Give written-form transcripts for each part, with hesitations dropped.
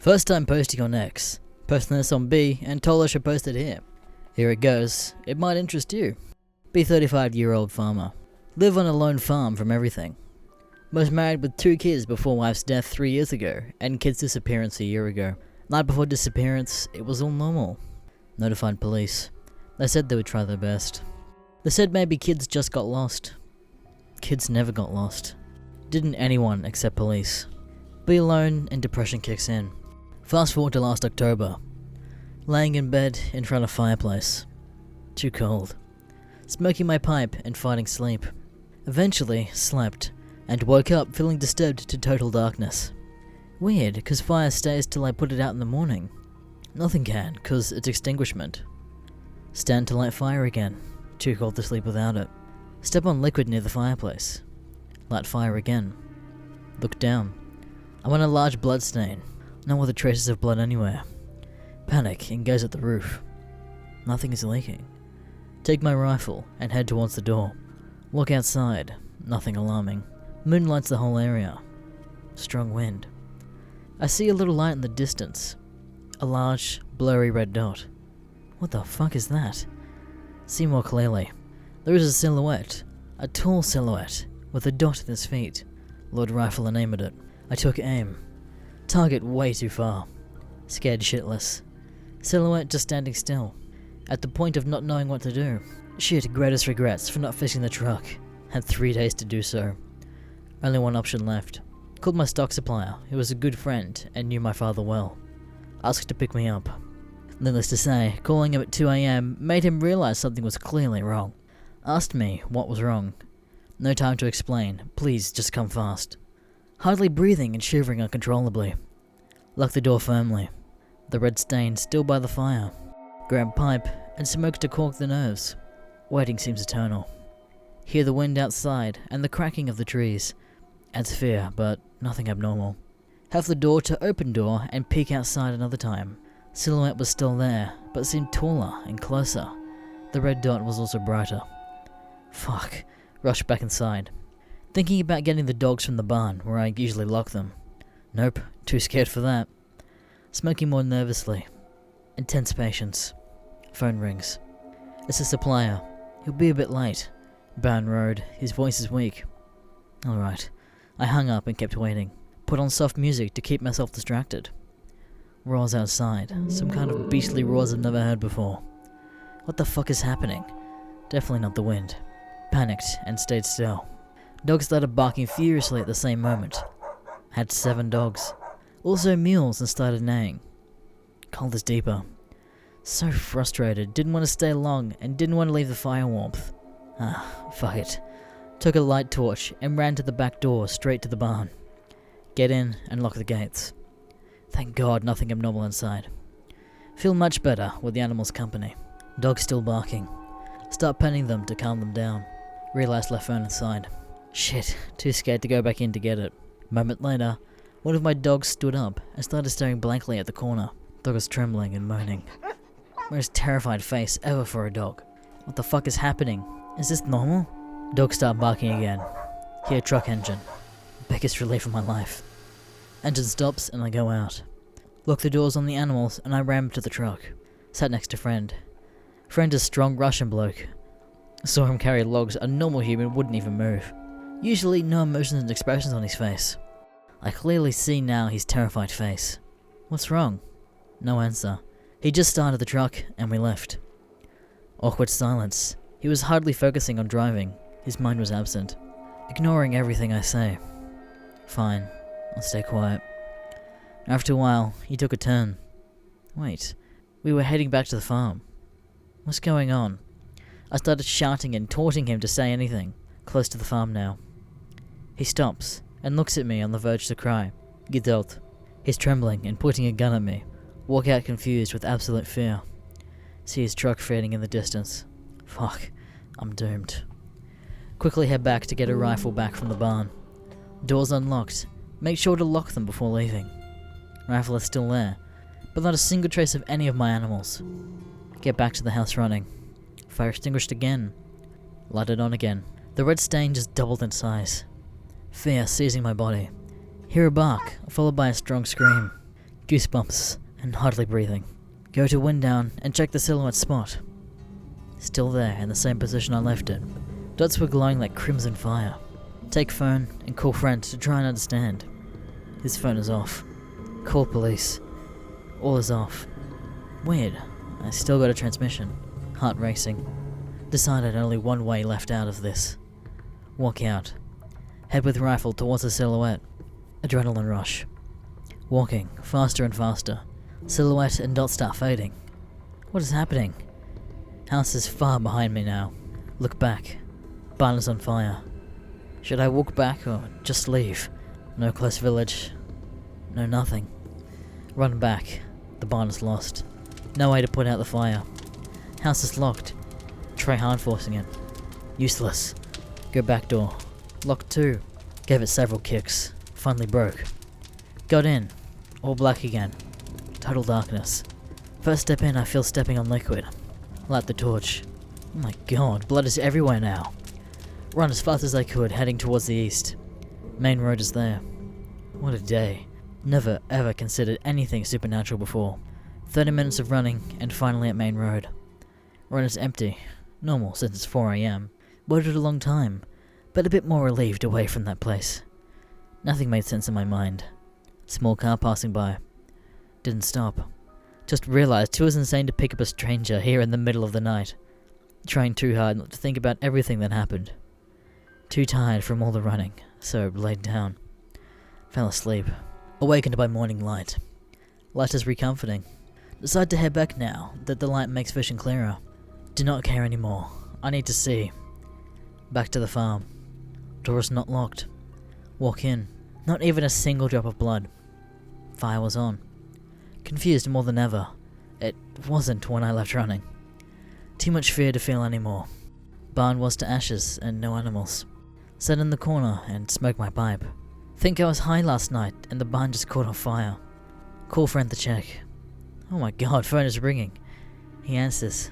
First time posting on X. Posting this on B and told I should post it here. Here it goes. It might interest you. Be 35-year-old farmer. Live on a lone farm from everything. Was married with 2 kids before wife's death 3 years ago, and kid's disappearance a year ago. Night before disappearance, it was all normal. Notified police. They said they would try their best. They said maybe kids just got lost. Kids never got lost. Didn't anyone except police. Be alone and depression kicks in. Fast forward to last October. Laying in bed in front of fireplace. Too cold. Smoking my pipe and fighting sleep. Eventually slept and woke up feeling disturbed to total darkness. Weird, cause fire stays till I put it out in the morning. Nothing can, cause it's extinguishment. Stand to light fire again. Too cold to sleep without it. Step on liquid near the fireplace. Light fire again. Look down. I'm on a large blood stain. No other traces of blood anywhere. Panic and gaze at the roof. Nothing is leaking. Take my rifle and head towards the door. Look outside. Nothing alarming. Moon lights the whole area. Strong wind. I see a little light in the distance. A large, blurry red dot. What the fuck is that? See more clearly. There is a silhouette. A tall silhouette with a dot at his feet. Load rifle and aim at it. I took aim. Target way too far. Scared shitless. Silhouette just standing still. At the point of not knowing what to do. Shit, greatest regrets for not fixing the truck. Had 3 days to do so. Only one option left. Called my stock supplier, who was a good friend and knew my father well. Asked to pick me up. Needless to say, calling him at 2 AM made him realize something was clearly wrong. Asked me what was wrong. No time to explain. Please, just come fast. Hardly breathing and shivering uncontrollably. Locked the door firmly. The red stain still by the fire. Grab pipe and smoke to cork the nerves. Waiting seems eternal. Hear the wind outside and the cracking of the trees. Adds fear, but nothing abnormal. Have the door to open door and peek outside another time. Silhouette was still there, but seemed taller and closer. The red dot was also brighter. Fuck. Rush back inside. Thinking about getting the dogs from the barn, where I usually lock them. Nope, too scared for that. Smoking more nervously. Intense patience. Phone rings. It's a supplier. He'll be a bit late. Barn Road. His voice is weak. Alright. I hung up and kept waiting. Put on soft music to keep myself distracted. Roars outside. Some kind of beastly roars I've never heard before. What the fuck is happening? Definitely not the wind. Panicked and stayed still. Dogs started barking furiously at the same moment. Had 7 dogs. Also mules and started neighing. Cold is deeper. So frustrated, didn't want to stay long and didn't want to leave the fire warmth. Fuck it. Took a light torch and ran to the back door straight to the barn. Get in and lock the gates. Thank God nothing abnormal inside. Feel much better with the animals' company. Dogs still barking. Start petting them to calm them down. Realized left phone inside. Shit, too scared to go back in to get it. Moment later, one of my dogs stood up and started staring blankly at the corner. Dog was trembling and moaning. Most terrified face ever for a dog. What the fuck is happening? Is this normal? Dog start barking again. Hear truck engine. Biggest relief of my life. Engine stops and I go out. Lock the doors on the animals and I ran to the truck. Sat next to friend. Friend is strong Russian bloke. Saw him carry logs a normal human wouldn't even move. Usually no emotions and expressions on his face. I clearly see now his terrified face. What's wrong? No answer. He just started the truck and we left. Awkward silence. He was hardly focusing on driving. His mind was absent. Ignoring everything I say. Fine. I'll stay quiet. After a while, he took a turn. Wait. We were heading back to the farm. What's going on? I started shouting and taunting him to say anything. Close to the farm now. He stops and looks at me on the verge to cry. Get out. He's trembling and pointing a gun at me. Walk out confused with absolute fear. See his truck fading in the distance. Fuck. I'm doomed. Quickly head back to get a rifle back from the barn. Doors unlocked. Make sure to lock them before leaving. Rifle is still there, but not a single trace of any of my animals. Get back to the house running. Fire extinguished again. Light it on again. The red stain just doubled in size. Fear seizing my body. Hear a bark, followed by a strong scream. Goosebumps and hardly breathing. Go to wind down and check the silhouette spot. Still there in the same position I left it. Dots were glowing like crimson fire. Take phone and call friend to try and understand. His phone is off. Call police. All is off. Weird. I still got a transmission. Heart racing. Decided only one way left out of this. Walk out. Head with rifle towards the silhouette. Adrenaline rush. Walking, faster and faster. Silhouette and dots start fading. What is happening? House is far behind me now. Look back. Barn is on fire. Should I walk back or just leave? No close village. No nothing. Run back. The barn is lost. No way to put out the fire. House is locked. Try hard forcing it. Useless. Go back door. Locked too. Gave it several kicks. Finally broke. Got in. All black again. Total darkness. First step in, I feel stepping on liquid. Light the torch. Oh my god, blood is everywhere now. Run as fast as I could, heading towards the east. Main road is there. What a day. Never ever considered anything supernatural before. 30 minutes of running, and finally at main road. Road is empty. Normal, since it's 4 AM. Waited a long time, but a bit more relieved away from that place. Nothing made sense in my mind. Small car passing by. Didn't stop. Just realized it was insane to pick up a stranger here in the middle of the night. Trying too hard not to think about everything that happened. Too tired from all the running, so laid down. Fell asleep. Awakened by morning light. Light is recomforting. Decide to head back now that the light makes vision clearer. Do not care anymore. I need to see. Back to the farm. Door is not locked. Walk in. Not even a single drop of blood. Fire was on. Confused more than ever. It wasn't when I left running. Too much fear to feel anymore. Barn was to ashes and no animals. Sat in the corner and smoked my pipe. Think I was high last night and the barn just caught on fire. Call friend to check. Oh my god, phone is ringing. He answers.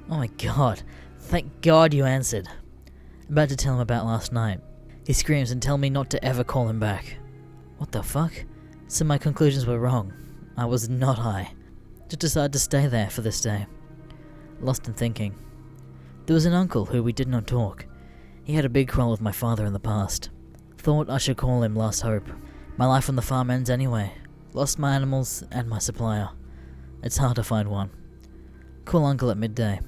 Oh my god, thank god you answered. About to tell him about last night. He screams and tells me not to ever call him back. What the fuck? So my conclusions were wrong. I was not high. Just decided to stay there for this day. Lost in thinking. There was an uncle who we did not talk. He had a big quarrel with my father in the past. Thought I should call him last hope. My life on the farm ends anyway. Lost my animals and my supplier. It's hard to find one. Call uncle at midday.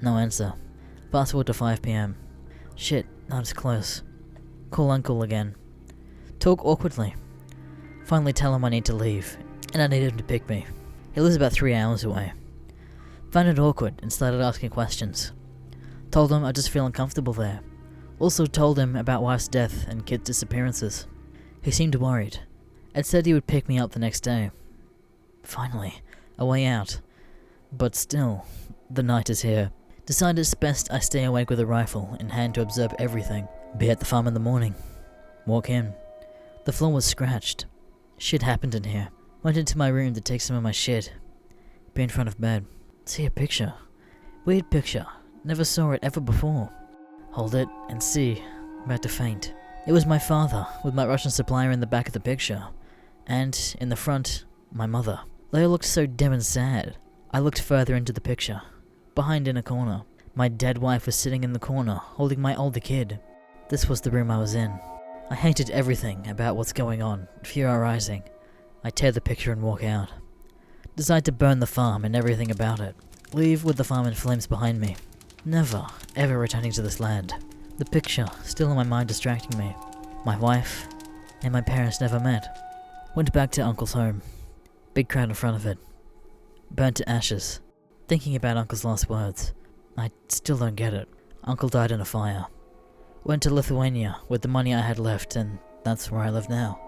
No answer. Fast forward to 5 PM. Shit, not as close. Call uncle again. Talk awkwardly. Finally tell him I need to leave, and I need him to pick me. He lives about 3 hours away. Found it awkward and started asking questions. Told him I just feel uncomfortable there. Also told him about wife's death and kids' disappearances. He seemed worried, and said he would pick me up the next day. Finally, a way out. But still, the night is here. Decided it's best I stay awake with a rifle in hand to observe everything. Be at the farm in the morning. Walk in. The floor was scratched. Shit happened in here. Went into my room to take some of my shit. Be in front of bed. See a picture. Weird picture. Never saw it ever before. Hold it and see. About to faint. It was my father, with my Russian supplier in the back of the picture. And, in the front, my mother. They all looked so dim and sad. I looked further into the picture. Behind in a corner. My dead wife was sitting in the corner, holding my older kid. This was the room I was in. I hated everything about what's going on, fear arising. I tear the picture and walk out. Decide to burn the farm and everything about it. Leave with the farm in flames behind me. Never, ever returning to this land. The picture, still in my mind distracting me. My wife, and my parents never met. Went back to Uncle's home. Big crowd in front of it. Burnt to ashes. Thinking about Uncle's last words. I still don't get it. Uncle died in a fire. Went to Lithuania with the money I had left, and that's where I live now.